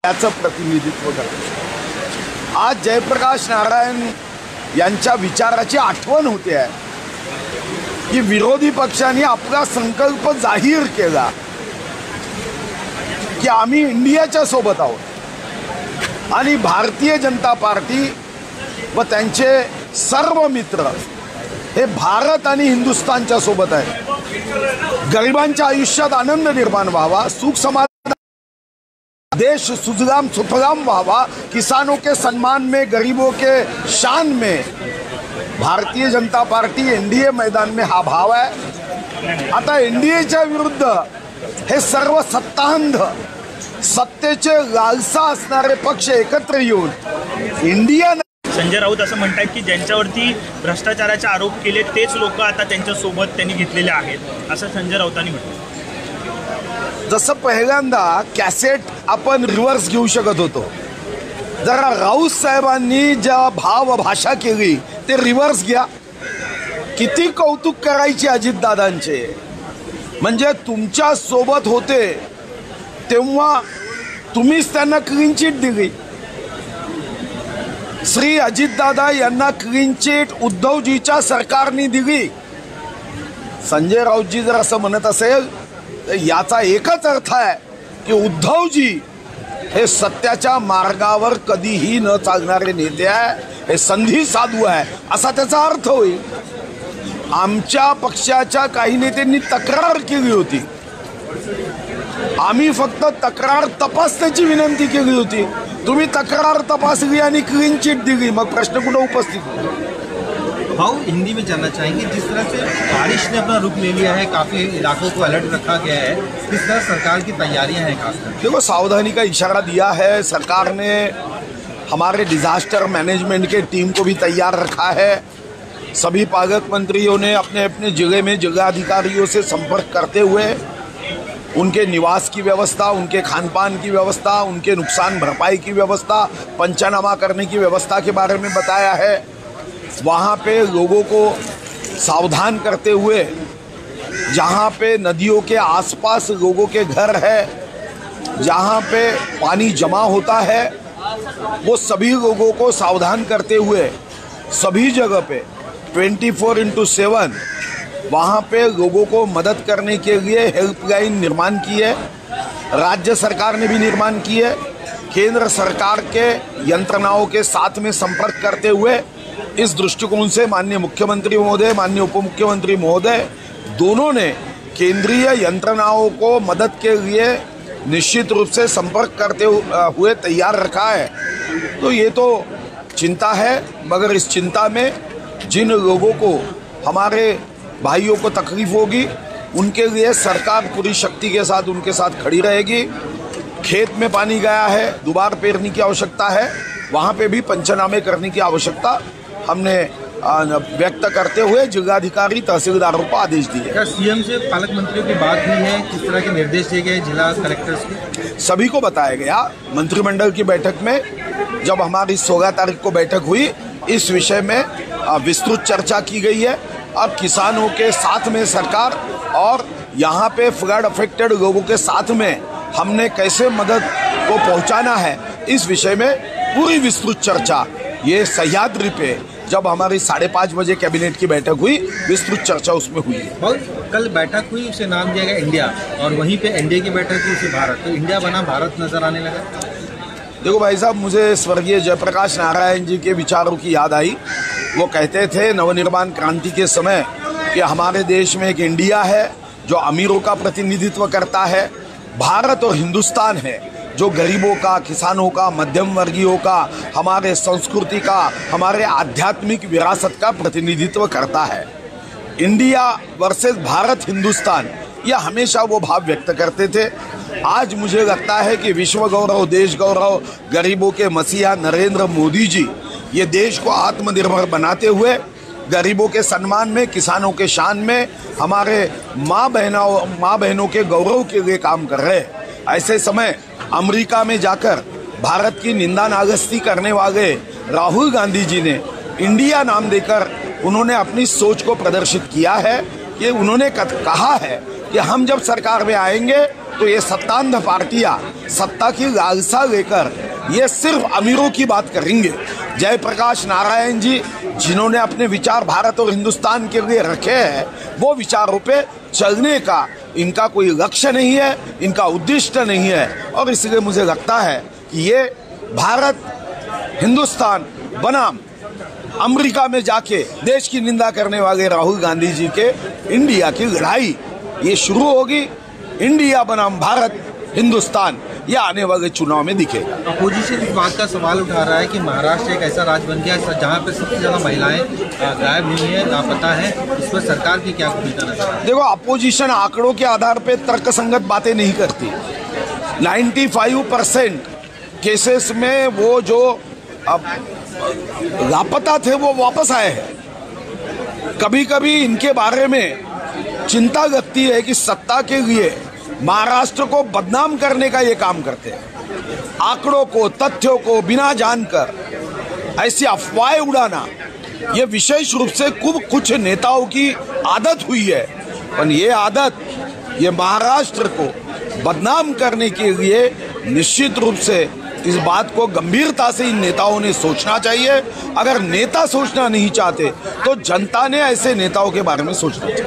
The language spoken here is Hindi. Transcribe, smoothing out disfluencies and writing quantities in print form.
त्याचं प्रतिनिधित्व करते। आज जयप्रकाश नारायण यांच्या विचाराची आठवण होते आहे की विरोधी पक्षांनी आपला संकल्प जाहीर केला की आम्ही इंडियाच्या सोबत आहोत आणि भारतीय जनता पार्टी व त्यांचे सर्व मित्र हे भारत आणि हिंदुस्थानच्या सोबत आहेत। गरिबांच्या आयुष्यात आनंद निर्माण व्हावा, सुख समाधान, देश सुजलाम सुफलाम व्हावा, किसानों के सम्मान में, गरीबों के शान में भारतीय जनता पार्टी एनडीए मैदान में हा भाव आहे। आता एनडीएच्या विरुद्ध हे सर्व सत्तांध सत्तेचे लालसा असणारे पक्ष एकत्र येऊन इंडिया। संजय राऊत असं म्हणतात की ज्यांच्यावरती भ्रष्टाचाराचे आरोप केले तेच लोक आता त्यांच्या सोबत त्यांनी घेतलेले आहेत असं संजय राऊतांनी म्हटलं। जसं पहिल्यांदा कॅसेट आपण रिव्हर्स घेऊ शकत होतो, जरा राऊत साहेबांनी ज्या भाव भाषा केली ते रिव्हर्स घ्या। किती कौतुक करायचे अजितदादांचे, म्हणजे तुमच्या सोबत होते तेव्हा तुम्हीच त्यांना क्लीन चिट दिली। श्री अजितदादा यांना क्लीन चिट उद्धवजीच्या सरकारने दिली। संजय राऊतजी जर असं म्हणत असेल तर याचा एकच अर्थ आहे की उद्धवजी हे सत्याच्या मार्गावर कधीही न चालणारे नेते आहे, हे संधी साधू आहे असा त्याचा अर्थ होईल। आमच्या पक्षाच्या काही नेत्यांनी तक्रार केली होती, आम्ही फक्त तक्रार तपासण्याची विनंती केली होती। तुम्ही तक्रार तपासली आणि क्लीन चिट दिली, मग प्रश्न कुठे उपस्थित होतो? भाऊ, हिंदी में जानना चाहेंगे, जिस तरह से बारिश ने अपना रुख ले लिया है, काफ़ी इलाकों को अलर्ट रखा गया है, किस तरह सरकार की तैयारियां हैं खासकर? देखो, सावधानी का इशारा दिया है सरकार ने। हमारे डिजास्टर मैनेजमेंट के टीम को भी तैयार रखा है। सभी पालक मंत्रियों ने अपने अपने जिले में जिलाधिकारियों से संपर्क करते हुए उनके निवास की व्यवस्था, उनके खान पान की व्यवस्था, उनके नुकसान भरपाई की व्यवस्था, पंचनामा करने की व्यवस्था के बारे में बताया है। वहाँ पे लोगों को सावधान करते हुए, जहाँ पे नदियों के आसपास लोगों के घर है, जहाँ पे पानी जमा होता है, वो सभी लोगों को सावधान करते हुए सभी जगह पे 24/7 वहाँ पे लोगों को मदद करने के लिए हेल्पलाइन निर्माण की है। राज्य सरकार ने भी निर्माण की है। केंद्र सरकार के यंत्रणाओं के साथ में संपर्क करते हुए इस दृष्टिकोण से माननीय मुख्यमंत्री महोदय, माननीय उप मुख्यमंत्री महोदय दोनों ने केंद्रीय यंत्रणाओं को मदद के लिए निश्चित रूप से संपर्क करते हुए तैयार रखा है। तो ये तो चिंता है, मगर इस चिंता में जिन लोगों को, हमारे भाइयों को तकलीफ होगी, उनके लिए सरकार पूरी शक्ति के साथ उनके साथ खड़ी रहेगी। खेत में पानी गया है, दोबारा पेरने की आवश्यकता है, वहाँ पे भी पंचनामे करने की आवश्यकता हमने व्यक्त करते हुए जिलाधिकारी तहसीलदारों को आदेश दिए। क्या सीएम से पालक मंत्रियों की बात हुई है? किस तरह के निर्देश दिए गए जिला कलेक्टर्स के? सभी को बताया गया। मंत्रिमंडल की बैठक में जब हमारी 16 तारीख को बैठक हुई, इस विषय में विस्तृत चर्चा की गई है। अब किसानों के साथ में सरकार और यहाँ पे फ्लड अफेक्टेड लोगों के साथ में हमने कैसे मदद को पहुँचाना है, इस विषय में पूरी विस्तृत चर्चा ये सह्याद्री पे जब हमारी 5:30 बजे कैबिनेट की बैठक हुई, विस्तृत चर्चा उसमें हुई है। कल बैठक हुई, उसे नाम दिया गया इंडिया, और वहीं पे एनडीए की बैठक हुई, उसे भारत, तो इंडिया बना भारत नजर आने लगा। देखो भाई साहब, मुझे स्वर्गीय जयप्रकाश नारायण जी के विचारों की याद आई। वो कहते थे नवनिर्माण क्रांति के समय कि हमारे देश में एक इंडिया है जो अमीरों का प्रतिनिधित्व करता है, भारत और हिंदुस्तान है जो गरीबों का, किसानों का, मध्यम वर्गीयों का, हमारे संस्कृति का, हमारे आध्यात्मिक विरासत का प्रतिनिधित्व करता है। इंडिया वर्सेस भारत हिंदुस्तान, यह हमेशा वो भाव व्यक्त करते थे। आज मुझे लगता है कि विश्व गौरव, देश गौरव, गरीबों के मसीहा नरेंद्र मोदी जी ये देश को आत्मनिर्भर बनाते हुए गरीबों के सम्मान में, किसानों के शान में, हमारे माँ बहनों के गौरव के लिए काम कर रहे हैं। ऐसे समय अमेरिका में जाकर भारत की निंदा नागस्ती करने वाले राहुल गांधी जी ने इंडिया नाम देकर उन्होंने अपनी सोच को प्रदर्शित किया है कि उन्होंने कहा है कि हम जब सरकार में आएंगे तो ये सत्तांध पार्टियां सत्ता की लालसा लेकर ये सिर्फ अमीरों की बात करेंगे। जयप्रकाश नारायण जी जिन्होंने अपने विचार भारत और हिंदुस्तान के लिए रखे हैं, वो विचारों पे चलने का इनका कोई लक्ष्य नहीं है, इनका उद्देश्य नहीं है। और इसलिए मुझे लगता है कि ये भारत हिंदुस्तान बनाम अमेरिका में जाके देश की निंदा करने वाले राहुल गांधी जी के इंडिया की लड़ाई ये शुरू होगी। इंडिया बनाम भारत हिंदुस्तान ये आने वाले चुनाव में दिखेगा। अपोजिशन इस बात का सवाल उठा रहा है कि महाराष्ट्र एक ऐसा राज्य बन गया है जहाँ पे सबसे ज़्यादा महिलाएं गायब हुई हैं, लापता है। इस पर सरकार की क्या भूमिका नजर है? देखो, अपोजिशन आंकड़ों के आधार पे तर्कसंगत बातें नहीं करती। 95% केसेस में वो जो अब लापता थे वो वापस आए हैं। कभी कभी इनके बारे में चिंता लगती है कि सत्ता के लिए महाराष्ट्र को बदनाम करने का ये काम करते हैं। आंकड़ों को, तथ्यों को बिना जानकर ऐसी अफवाहें उड़ाना ये विशेष रूप से कुछ नेताओं की आदत हुई है। और ये आदत ये महाराष्ट्र को बदनाम करने के लिए निश्चित रूप से इस बात को गंभीरता से इन नेताओं ने सोचना चाहिए। अगर नेता सोचना नहीं चाहते तो जनता ने ऐसे नेताओं के बारे में सोचना चाहिए।